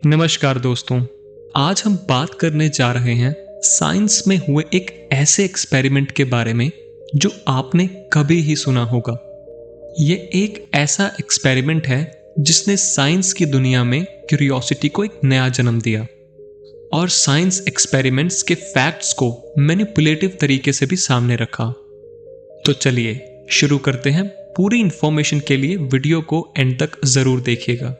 नमस्कार दोस्तों। आज हम बात करने जा रहे हैं साइंस में हुए एक ऐसे एक्सपेरिमेंट के बारे में जो आपने कभी ही सुना होगा। ये एक ऐसा एक्सपेरिमेंट है जिसने साइंस की दुनिया में क्यूरियोसिटी को एक नया जन्म दिया और साइंस एक्सपेरिमेंट्स के फैक्ट्स को मैनिपुलेटिव तरीके से भी सामने रखा। तो चलिए शुरू करते हैं। पूरी इंफॉर्मेशन के लिए वीडियो को एंड तक जरूर देखिएगा।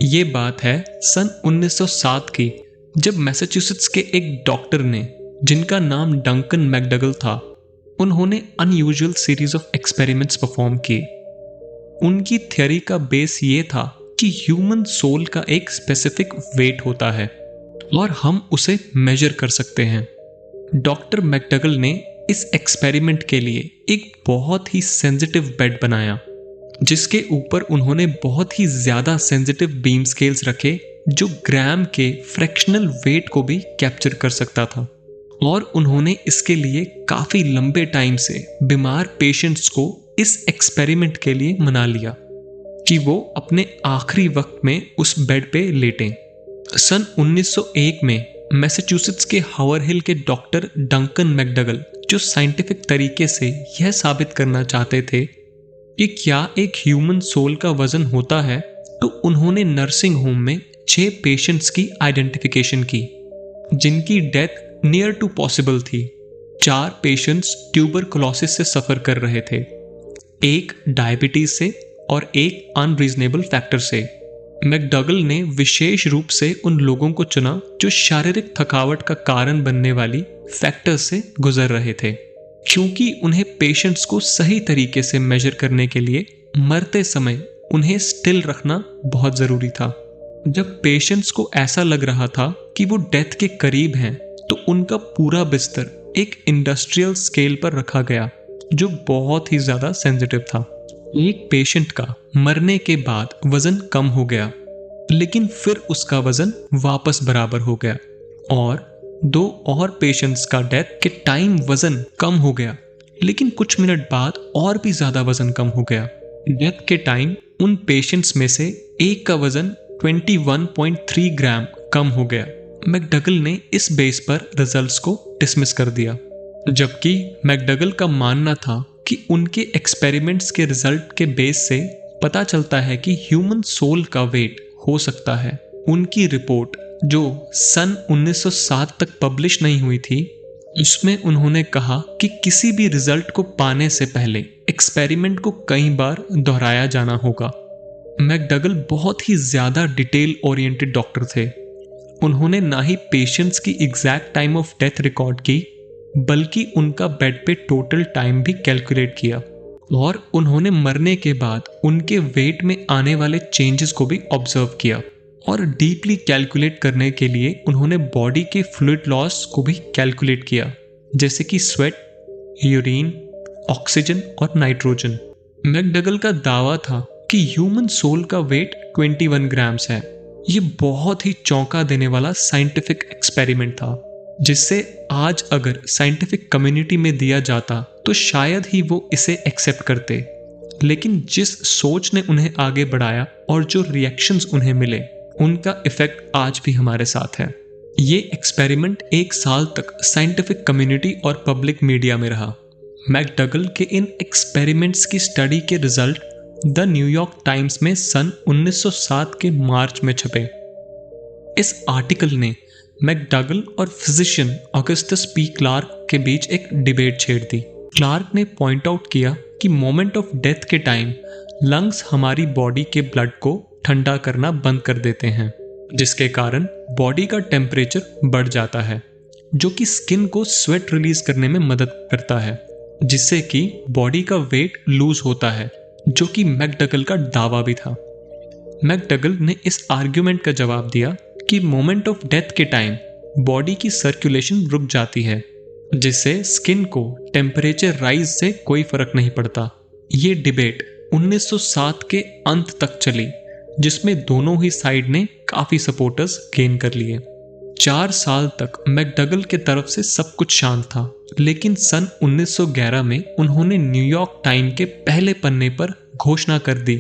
ये बात है सन 1907 की, जब मैसाचुसेट्स के एक डॉक्टर ने, जिनका नाम डंकन मैकडगल था, उन्होंने unusual series of experiments perform किए। उनकी थ्योरी का बेस ये था कि ह्यूमन सोल का एक स्पेसिफिक वेट होता है और हम उसे मेजर कर सकते हैं। डॉक्टर मैकडगल ने इस एक्सपेरिमेंट के लिए एक बहुत ही सेंसिटिव बेड बनाया, जिसके ऊपर उन्होंने बहुत ही ज्यादा सेंसिटिव बीम स्केल्स रखे जो ग्राम के फ्रैक्शनल वेट को भी कैप्चर कर सकता था। और उन्होंने इसके लिए काफी लंबे टाइम से बीमार पेशेंट्स को इस एक्सपेरिमेंट के लिए मना लिया कि वो अपने आखिरी वक्त में उस बेड पे लेटें। सन 1901 में मैसाचुसेट्स के हावर हिल के डॉक्टर डंकन मैकडगल, जो साइंटिफिक तरीके से यह साबित करना चाहते थे कि क्या एक ह्यूमन सोल का वजन होता है, तो उन्होंने नर्सिंग होम में 6 पेशेंट्स की आइडेंटिफिकेशन की जिनकी डेथ नियर टू पॉसिबल थी। 4 पेशेंट्स ट्यूबरकुलोसिस से सफर कर रहे थे, एक डायबिटीज से और एक अनरीजनेबल फैक्टर से। मैकडगल ने विशेष रूप से उन लोगों को चुना जो शारीरिक थकावट का कारण बनने वाली फैक्टर से गुजर रहे थे, क्योंकि उन्हें पेशेंट्स को सही तरीके से मेजर करने के लिए मरते समय उन्हें स्टिल रखना बहुत जरूरी था। जब पेशेंट्स को ऐसा लग रहा था कि वो डेथ के करीब हैं, तो उनका पूरा बिस्तर एक इंडस्ट्रियल स्केल पर रखा गया जो बहुत ही ज्यादा सेंसिटिव था। एक पेशेंट का मरने के बाद वजन कम हो गया, लेकिन फिर उसका वजन वापस बराबर हो गया, और 2 और पेशेंट्स का डेथ के टाइम वजन कम हो गया, लेकिन कुछ मिनट बाद और भी ज्यादा वजन कम हो गया। डेथ के टाइम उन पेशेंट्स में से एक का वजन 21.3 ग्राम कम हो गया। मैकडगल ने इस बेस पर रिजल्ट्स को डिसमिस कर दिया, जबकि मैकडगल का मानना था कि उनके एक्सपेरिमेंट्स के रिजल्ट के बेस से पता चलता है कि ह्यूमन सोल का वेट हो सकता है। उनकी रिपोर्ट, जो सन 1907 तक पब्लिश नहीं हुई थी, उसमें उन्होंने कहा कि किसी भी रिजल्ट को पाने से पहले एक्सपेरिमेंट को कई बार दोहराया जाना होगा। मैकडगल बहुत ही ज्यादा डिटेल ओरिएंटेड डॉक्टर थे। उन्होंने ना ही पेशेंट्स की exact time of death record की, बल्कि उनका बेड पे टोटल टाइम भी कैलकुलेट किया, और उन्होंने मरने के बाद उनके वेट में आने वाले चेंजेस को भी ऑब्जर्व किया। और डीपली कैलकुलेट करने के लिए उन्होंने बॉडी के फ्लूइड लॉस को भी कैलकुलेट किया, जैसे कि स्वेट, यूरिन, ऑक्सीजन और नाइट्रोजन। मैकडगल का दावा था कि ह्यूमन सोल का वेट 21 ग्राम्स है। ये बहुत ही चौंका देने वाला साइंटिफिक एक्सपेरिमेंट था, जिससे आज अगर साइंटिफिक कम्युनिटी में दिया जाता तो शायद ही वो इसे एक्सेप्ट करते। लेकिन जिस सोच ने उन्हें आगे बढ़ाया और जो रिएक्शंस उन्हें मिले, उनका इफेक्ट आज भी हमारे साथ है। ये एक्सपेरिमेंट 1 साल तक साइंटिफिक कम्युनिटी और पब्लिक मीडिया में रहा। मैकडगल के इन एक्सपेरिमेंट्स की स्टडी के रिजल्ट द न्यूयॉर्क टाइम्स में सन 1907 के मार्च में छपे। इस आर्टिकल ने मैकडगल और फिजिशियन ऑगस्टस पी क्लार्क के बीच एक डिबेट छेड़ दी। क्लार्क ने पॉइंट आउट किया कि मोमेंट ऑफ डेथ के टाइम लंग्स हमारी बॉडी के ब्लड को ठंडा करना बंद कर देते हैं, जिसके कारण बॉडी का टेम्परेचर बढ़ जाता है, जो कि स्किन को स्वेट रिलीज करने में मदद करता है, जिससे कि बॉडी का वेट लूज होता है, जो कि मैकडगल का दावा भी था। मैकडगल ने इस आर्ग्यूमेंट का जवाब दिया कि मोमेंट ऑफ डेथ के टाइम बॉडी की सर्कुलेशन रुक जाती है, जिससे स्किन को टेम्परेचर राइज से कोई फर्क नहीं पड़ता। ये डिबेट 1907 के अंत तक चली, जिसमें दोनों ही साइड ने काफी सपोर्टर्स गेन कर लिए। 4 साल तक मैकडगल के तरफ से सब कुछ शांत था, लेकिन सन 1911 में उन्होंने न्यूयॉर्क टाइम के पहले पन्ने पर घोषणा कर दी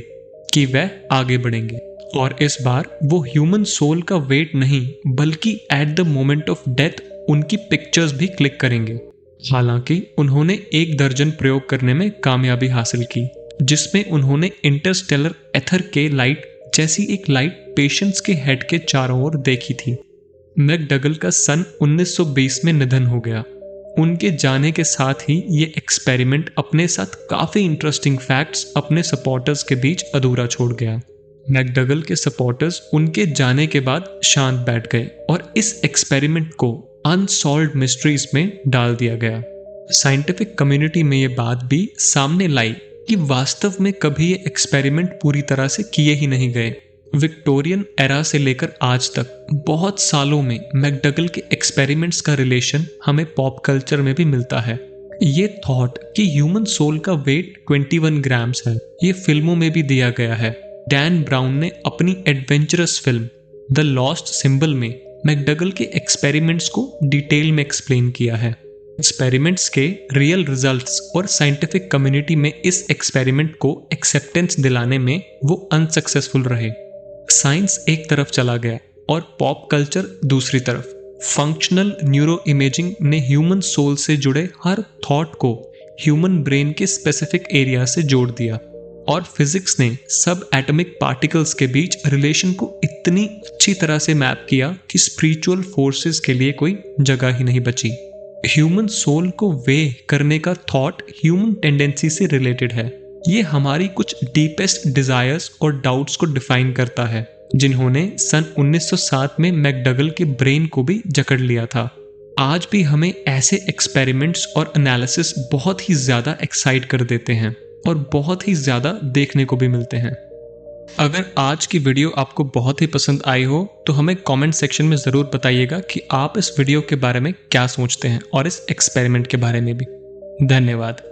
कि वह आगे बढ़ेंगे और इस बार वो ह्यूमन सोल का वेट नहीं बल्कि at the moment of death उनकी पिक्चर्स भी क्लिक करेंगे। हालांकि उन्होंने 1 दर्जन प्रयोग करने में कामयाबी हासिल की, जिसमें उन्होंने इंटरस्टेलर एथर के लाइट जैसी एक लाइट पेशेंट्स के हेड के चारों ओर देखी थी। मैकडगल का सन 1920 में निधन हो गया। उनके जाने के साथ ही ये एक्सपेरिमेंट अपने साथ काफी इंटरेस्टिंग फैक्ट्स अपने सपोर्टर्स के बीच अधूरा छोड़ गया। मैकडगल के सपोर्टर्स उनके जाने के बाद शांत बैठ गए और इस एक्सपेरिमेंट को अनसॉल्व्ड मिस्ट्रीज में डाल दिया गया। साइंटिफिक कम्युनिटी में ये बात भी सामने लाई कि वास्तव में कभी ये एक्सपेरिमेंट पूरी तरह से किए ही नहीं गए। विक्टोरियन एरा से लेकर आज तक बहुत सालों में मैकडगल के एक्सपेरिमेंट्स का रिलेशन हमें पॉप कल्चर में भी मिलता है। ये थॉट कि ह्यूमन सोल का वेट 21 ग्राम्स है, ये फिल्मों में भी दिया गया है। डैन ब्राउन ने अपनी adventurous film the lost symbol में मैकडगल के एक्सपेरिमेंट्स को डिटेल में एक्सप्लेन किया है। एक्सपेरिमेंट्स के रियल रिजल्ट्स और साइंटिफिक कम्युनिटी में इस एक्सपेरिमेंट को एक्सेप्टेंस दिलाने में वो अनसक्सेसफुल रहे। साइंस एक तरफ चला गया और पॉप कल्चर दूसरी तरफ। फंक्शनल न्यूरो इमेजिंग ने ह्यूमन सोल से जुड़े हर थॉट को ह्यूमन ब्रेन के स्पेसिफिक एरिया से जोड़ दिया और फिजिक्स ने सब एटॉमिक पार्टिकल्स के बीच रिलेशन को इतनी अच्छी तरह से मैप किया कि स्पिरिचुअल फोर्सेस के लिए कोई जगह ही नहीं बची। ह्यूमन सोल को वे करने का थॉट ह्यूमन टेंडेंसी से रिलेटेड है। ये हमारी कुछ डीपेस्ट डिजायर्स और डाउट्स को डिफाइन करता है, जिन्होंने सन 1907 में मैकडगल के ब्रेन को भी जकड़ लिया था। आज भी हमें ऐसे एक्सपेरिमेंट्स और एनालिसिस बहुत ही ज्यादा एक्साइट कर देते हैं और बहुत ही ज्यादा देखने को भी मिलते हैं। अगर आज की वीडियो आपको बहुत ही पसंद आई हो तो हमें कमेंट सेक्शन में ज़रूर बताइएगा कि आप इस वीडियो के बारे में क्या सोचते हैं और इस एक्सपेरिमेंट के बारे में भी। धन्यवाद।